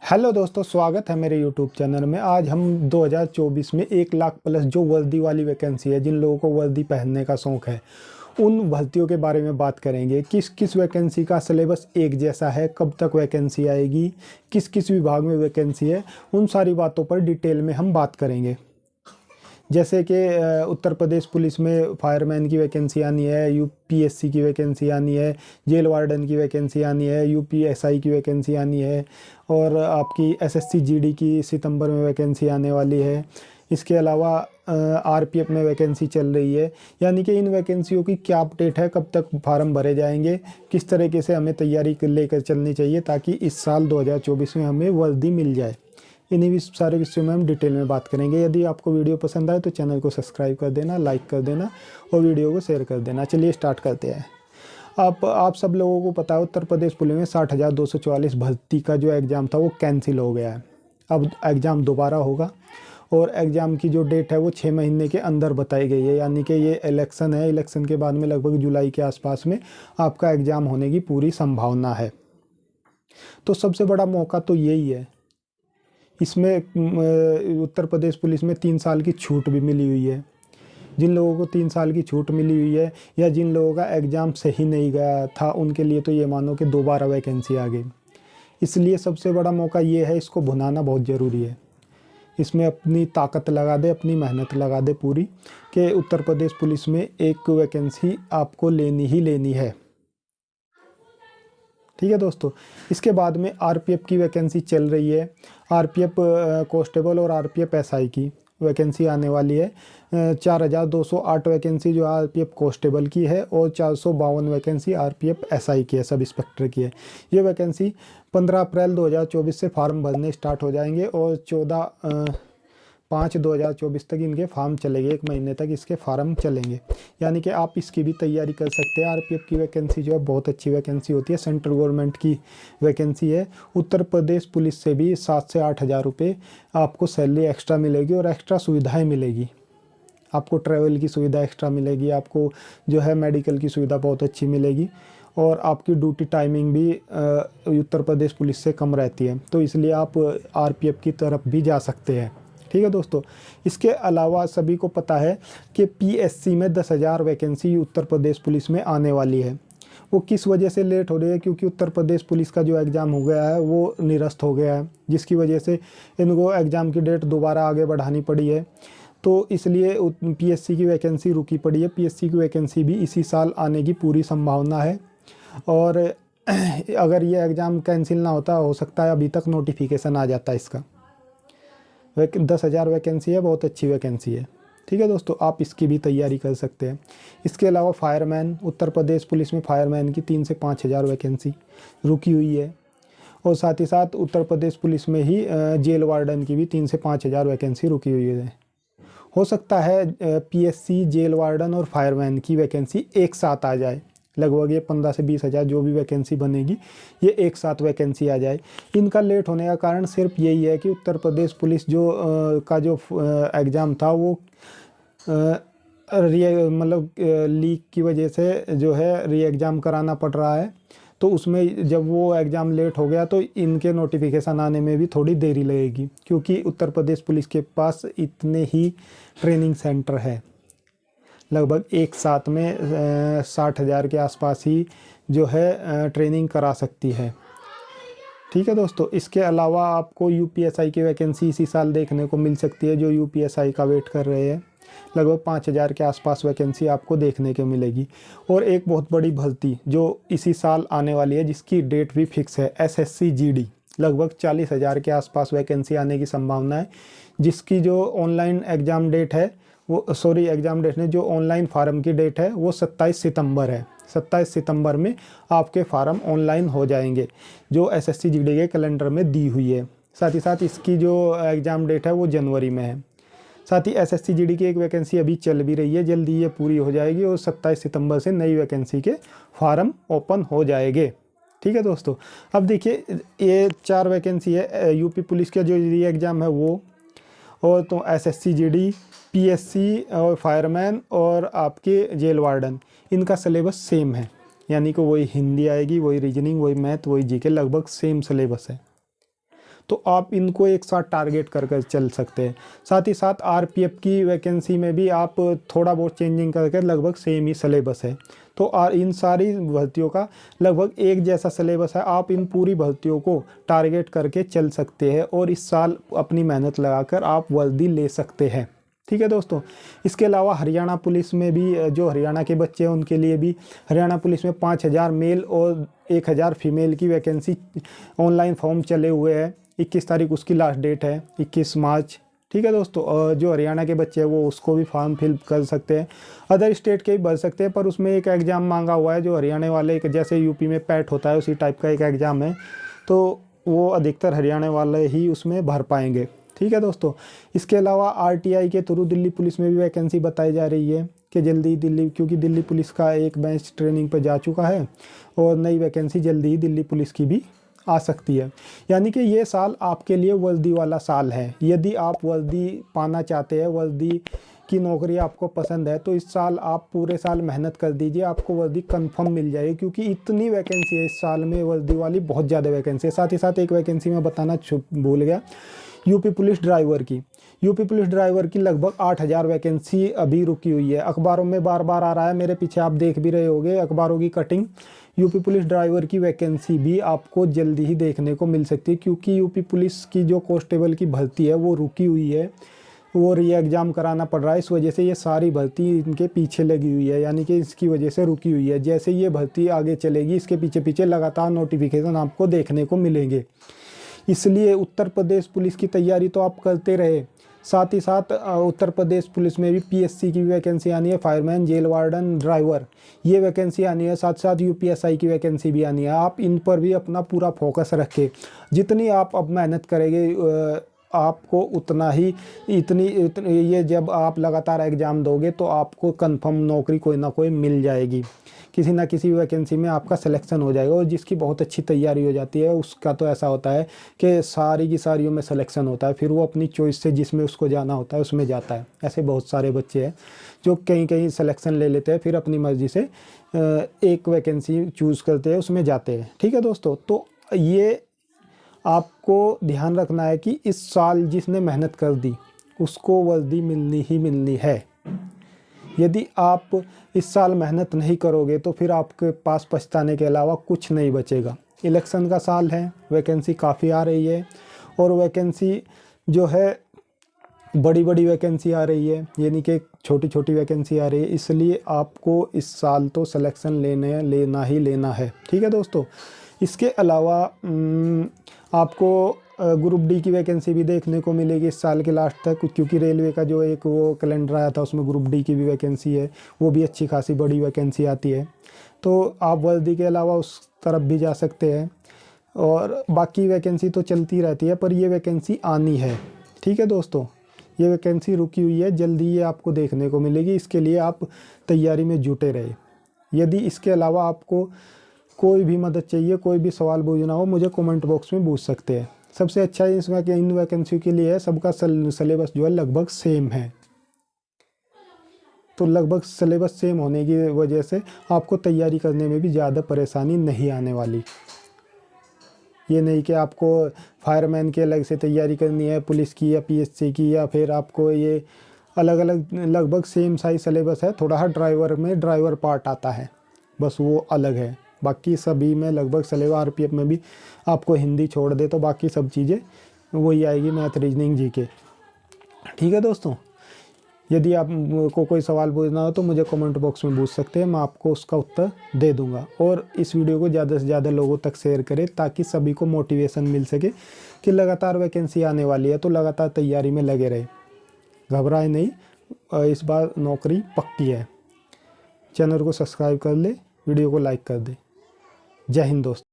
Hello दोस्तों, स्वागत है मेरे यूट्यूब चैनल में। आज हम 2024 में 1 लाख प्लस जो वर्दी वाली वैकेंसी है, जिन लोगों को वर्दी पहनने का शौक़ है, उन भर्तियों के बारे में बात करेंगे। किस किस वैकेंसी का सिलेबस एक जैसा है, कब तक वैकेंसी आएगी, किस किस विभाग में वैकेंसी है, उन सारी बातों पर डिटेल में हम बात करेंगे। जैसे कि उत्तर प्रदेश पुलिस में फायरमैन की वैकेंसी आनी है, यूपीएससी की वैकेंसी आनी है, जेल वार्डन की वैकेंसी आनी है, यूपीएसआई की वैकेंसी आनी है, और आपकी एसएससी जीडी की सितंबर में वैकेंसी आने वाली है। इसके अलावा आरपीएफ में वैकेंसी चल रही है। यानी कि इन वैकेंसियों की क्या अपडेट है, कब तक फार्म भरे जाएंगे, किस तरीके से हमें तैयारी लेकर चलनी चाहिए ताकि इस साल 2024 में हमें वर्दी मिल जाए। इन्हीं भी सारे विषयों में हम डिटेल में बात करेंगे। यदि आपको वीडियो पसंद आए तो चैनल को सब्सक्राइब कर देना, लाइक कर देना और वीडियो को शेयर कर देना। चलिए स्टार्ट करते हैं। आप सब लोगों को पता है, उत्तर प्रदेश पुलिस में 60,244 भर्ती का जो एग्ज़ाम था वो कैंसिल हो गया है। अब एग्ज़ाम दोबारा होगा और एग्ज़ाम की जो डेट है वो 6 महीने के अंदर बताई गई है। यानी कि ये इलेक्शन है, इलेक्शन के बाद में लगभग जुलाई के आसपास में आपका एग्ज़ाम होने की पूरी संभावना है। तो सबसे बड़ा मौका तो यही है। इसमें उत्तर प्रदेश पुलिस में 3 साल की छूट भी मिली हुई है। जिन लोगों को 3 साल की छूट मिली हुई है या जिन लोगों का एग्ज़ाम सही नहीं गया था, उनके लिए तो ये मानो कि दोबारा वैकेंसी आ गई। इसलिए सबसे बड़ा मौका ये है, इसको भुनाना बहुत ज़रूरी है। इसमें अपनी ताकत लगा दे, अपनी मेहनत लगा दे पूरी, कि उत्तर प्रदेश पुलिस में एक वैकेंसी आपको लेनी ही लेनी है। ठीक है दोस्तों। इसके बाद में आरपीएफ की वैकेंसी चल रही है। आरपीएफ कांस्टेबल और आरपीएफ एसआई की वैकेंसी आने वाली है। 4,208 वैकेंसी जो आरपीएफ कांस्टेबल की है और 452 वैकेंसी आरपीएफ एसआई की है, सब इंस्पेक्टर की है। ये वैकेंसी 15 अप्रैल 2024 से फार्म भरने स्टार्ट हो जाएंगे और 14/5/2024 तक इनके फार्म चलेंगे। 1 महीने तक इसके फार्म चलेंगे। यानी कि आप इसकी भी तैयारी कर सकते हैं। आरपीएफ की वैकेंसी जो है बहुत अच्छी वैकेंसी होती है, सेंट्रल गवर्नमेंट की वैकेंसी है। उत्तर प्रदेश पुलिस से भी 7 से 8 हज़ार रुपये आपको सैलरी एक्स्ट्रा मिलेगी और एक्स्ट्रा सुविधाएँ मिलेगी। आपको ट्रैवल की सुविधा एक्स्ट्रा मिलेगी, आपको जो है मेडिकल की सुविधा बहुत अच्छी मिलेगी और आपकी ड्यूटी टाइमिंग भी उत्तर प्रदेश पुलिस से कम रहती है। तो इसलिए आप आरपीएफ की तरफ भी जा सकते हैं। ठीक है दोस्तों। इसके अलावा सभी को पता है कि पीएससी में 10,000 वैकेंसी उत्तर प्रदेश पुलिस में आने वाली है। वो किस वजह से लेट हो रही है, क्योंकि उत्तर प्रदेश पुलिस का जो एग्ज़ाम हो गया है वो निरस्त हो गया है, जिसकी वजह से इनको एग्ज़ाम की डेट दोबारा आगे बढ़ानी पड़ी है। तो इसलिए पीएससी की वैकेंसी रुकी पड़ी है। पीएससी की वैकेंसी भी इसी साल आने की पूरी संभावना है। और अगर ये एग्ज़ाम कैंसिल ना होता, हो सकता है अभी तक नोटिफिकेशन आ जाता है इसका। 10,000 वैकेंसी है, बहुत अच्छी वैकेंसी है। ठीक है दोस्तों, आप इसकी भी तैयारी कर सकते हैं। इसके अलावा फायरमैन, उत्तर प्रदेश पुलिस में फायरमैन की 3 से 5 हज़ार वैकेंसी रुकी हुई है। और साथ ही साथ उत्तर प्रदेश पुलिस में ही जेल वार्डन की भी 3 से 5 हज़ार वैकेंसी रुकी हुई है। हो सकता है पीएससी, जेल वार्डन और फायरमैन की वैकेंसी एक साथ आ जाए। लगभग ये 15 से 20 हज़ार जो भी वैकेंसी बनेगी, ये एक साथ वैकेंसी आ जाए। इनका लेट होने का कारण सिर्फ यही है कि उत्तर प्रदेश पुलिस का जो एग्ज़ाम था वो लीक की वजह से जो है री एग्ज़ाम कराना पड़ रहा है। तो उसमें जब वो एग्ज़ाम लेट हो गया तो इनके नोटिफिकेशन आने में भी थोड़ी देरी लगेगी, क्योंकि उत्तर प्रदेश पुलिस के पास इतने ही ट्रेनिंग सेंटर है। लगभग एक साथ में 60,000 के आसपास ही जो है ट्रेनिंग करा सकती है। ठीक है दोस्तों। इसके अलावा आपको यूपीएसआई की वैकेंसी इसी साल देखने को मिल सकती है। जो यूपीएसआई का वेट कर रहे हैं, लगभग 5,000 के आसपास वैकेंसी आपको देखने को मिलेगी। और एक बहुत बड़ी भर्ती जो इसी साल आने वाली है, जिसकी डेट भी फिक्स है, एसएससी जीडी, लगभग 40,000 के आसपास वैकेंसी आने की संभावना है। जिसकी जो ऑनलाइन एग्ज़ाम डेट है वो एग्ज़ाम डेट ने जो ऑनलाइन फार्म की डेट है वो 27 सितंबर है। 27 सितंबर में आपके फार्म ऑनलाइन हो जाएंगे, जो एसएससी जीडी के कैलेंडर में दी हुई है। साथ ही साथ इसकी जो एग्ज़ाम डेट है वो जनवरी में है। साथ ही एसएससी जीडी की एक वैकेंसी अभी चल भी रही है, जल्दी ये पूरी हो जाएगी और 27 सितंबर से नई वैकेंसी के फार्म ओपन हो जाएंगे। ठीक है दोस्तों। अब देखिए, ये 4 वैकेंसी है। यूपी पुलिस का जो री एग्ज़ाम है वो, और तो एसएससी जीडी, पीएससी और फायरमैन और आपके जेल वार्डन, इनका सिलेबस सेम है। यानी कि वही हिंदी आएगी, वही रीजनिंग, वही मैथ, वही जीके, लगभग सेम सिलेबस है। तो आप इनको एक साथ टारगेट कर चल सकते हैं। साथ ही साथ आरपीएफ की वैकेंसी में भी आप थोड़ा बहुत चेंजिंग करके लगभग सेम ही सिलेबस है। तो इन सारी भर्तियों का लगभग एक जैसा सिलेबस है। आप इन पूरी भर्तियों को टारगेट करके चल सकते हैं और इस साल अपनी मेहनत लगाकर आप वर्दी ले सकते हैं। ठीक है दोस्तों, इसके अलावा हरियाणा पुलिस में भी जो हरियाणा के बच्चे हैं उनके लिए भी हरियाणा पुलिस में 5000 मेल और 1000 फीमेल की वैकेंसी ऑनलाइन फॉर्म चले हुए हैं। 21 तारीख उसकी लास्ट डेट है, 21 मार्च। ठीक है दोस्तों, जो हरियाणा के बच्चे हैं वो उसको भी फॉर्म फिल कर सकते हैं। अदर स्टेट के भी भर सकते हैं, पर उसमें एक एग्ज़ाम मांगा हुआ है जो हरियाणा वाले, जैसे यूपी में पैट होता है उसी टाइप का एक एग्ज़ाम है, तो वो अधिकतर हरियाणा वाले ही उसमें भर पाएंगे। ठीक है दोस्तों, इसके अलावा आरटीआई के थ्रू दिल्ली पुलिस में भी वैकेंसी बताई जा रही है कि जल्दी दिल्ली, क्योंकि दिल्ली पुलिस का एक बैच ट्रेनिंग पर जा चुका है और नई वैकेंसी जल्दी ही दिल्ली पुलिस की भी आ सकती है। यानी कि ये साल आपके लिए वर्दी वाला साल है। यदि आप वर्दी पाना चाहते हैं, वर्दी की नौकरी आपको पसंद है, तो इस साल आप पूरे साल मेहनत कर दीजिए, आपको वर्दी कंफर्म मिल जाएगी, क्योंकि इतनी वैकेंसी है इस साल में वर्दी वाली, बहुत ज़्यादा वैकेंसी है। साथ ही साथ एक वैकेंसी मैं बताना भूल गया, यूपी पुलिस ड्राइवर की। यूपी पुलिस ड्राइवर की लगभग 8000 वैकेंसी अभी रुकी हुई है। अखबारों में बार बार आ रहा है, मेरे पीछे आप देख भी रहे होंगे अखबारों की कटिंग। यूपी पुलिस ड्राइवर की वैकेंसी भी आपको जल्दी ही देखने को मिल सकती है, क्योंकि यूपी पुलिस की जो कांस्टेबल की भर्ती है वो रुकी हुई है, वो री एग्ज़ाम कराना पड़ रहा है। इस वजह से ये सारी भर्ती इनके पीछे लगी हुई है, यानी कि इसकी वजह से रुकी हुई है। जैसे ये भर्ती आगे चलेगी, इसके पीछे पीछे लगातार नोटिफिकेशन आपको देखने को मिलेंगे। इसलिए उत्तर प्रदेश पुलिस की तैयारी तो आप करते रहे, साथ ही साथ उत्तर प्रदेश पुलिस में भी पीएससी की वैकेंसी आनी है, फायरमैन, जेल वार्डन, ड्राइवर, ये वैकेंसी आनी है। साथ साथ यूपीएसआई की वैकेंसी भी आनी है। आप इन पर भी अपना पूरा फोकस रखें। जितनी आप अब मेहनत करेंगे आपको उतना ही इतनी ये जब आप लगातार एग्ज़ाम दोगे तो आपको कंफर्म नौकरी कोई ना कोई मिल जाएगी, किसी ना किसी वैकेंसी में आपका सिलेक्शन हो जाएगा। और जिसकी बहुत अच्छी तैयारी हो जाती है उसका तो ऐसा होता है कि सारी की सारियों में सिलेक्शन होता है, फिर वो अपनी चॉइस से जिसमें उसको जाना होता है उसमें जाता है। ऐसे बहुत सारे बच्चे हैं जो कहीं कहीं सिलेक्शन ले लेते हैं, फिर अपनी मर्ज़ी से एक वैकेंसी चूज़ करते हैं, उसमें जाते हैं। ठीक है दोस्तों, तो ये आपको ध्यान रखना है कि इस साल जिसने मेहनत कर दी उसको वर्दी मिलनी ही मिलनी है। यदि आप इस साल मेहनत नहीं करोगे तो फिर आपके पास पछताने के अलावा कुछ नहीं बचेगा। इलेक्शन का साल है, वैकेंसी काफ़ी आ रही है और वैकेंसी जो है बड़ी बड़ी वैकेंसी आ रही है, यानी कि छोटी छोटी वैकेंसी आ रही है। इसलिए आपको इस साल तो सिलेक्शन लेना ही लेना है। ठीक है दोस्तों, इसके अलावा आपको ग्रुप डी की वैकेंसी भी देखने को मिलेगी इस साल के लास्ट तक, क्योंकि रेलवे का जो एक वो कैलेंडर आया था उसमें ग्रुप डी की भी वैकेंसी है, वो भी अच्छी खासी बड़ी वैकेंसी आती है। तो आप वर्दी के अलावा उस तरफ भी जा सकते हैं और बाकी वैकेंसी तो चलती रहती है, पर ये वैकेंसी आनी है। ठीक है दोस्तों, ये वैकेंसी रुकी हुई है, जल्दी ये आपको देखने को मिलेगी। इसके लिए आप तैयारी में जुटे रहे। यदि इसके अलावा आपको कोई भी मदद चाहिए, कोई भी सवाल पूछना हो, मुझे कमेंट बॉक्स में पूछ सकते हैं। सबसे अच्छा इसमें कि इन वैकेंसी के लिए है सबका सिलेबस जो है लगभग सेम है, तो लगभग सिलेबस सेम होने की वजह से आपको तैयारी करने में भी ज़्यादा परेशानी नहीं आने वाली। ये नहीं कि आपको फायरमैन की अलग से तैयारी करनी है, पुलिस की या पीएससी की, या फिर आपको ये अलग अलग, लगभग सेम साइज सिलेबस है। थोड़ा ड्राइवर में ड्राइवर पार्ट आता है, बस वो अलग है। बाकी सभी में लगभग सिलेबस, आरपीएफ में भी आपको हिंदी छोड़ दे तो बाकी सब चीज़ें वही आएगी, मैथ, रीजनिंग, जीके। ठीक है दोस्तों, यदि आपको कोई सवाल पूछना हो तो मुझे कमेंट बॉक्स में पूछ सकते हैं, मैं आपको उसका उत्तर दे दूंगा। और इस वीडियो को ज़्यादा से ज़्यादा लोगों तक शेयर करें ताकि सभी को मोटिवेशन मिल सके कि लगातार वैकेंसी आने वाली है, तो लगातार तैयारी में लगे रहे, घबराए नहीं, इस बार नौकरी पक्की है। चैनल को सब्सक्राइब कर ले, वीडियो को लाइक कर दे। जय हिंद दोस्तों।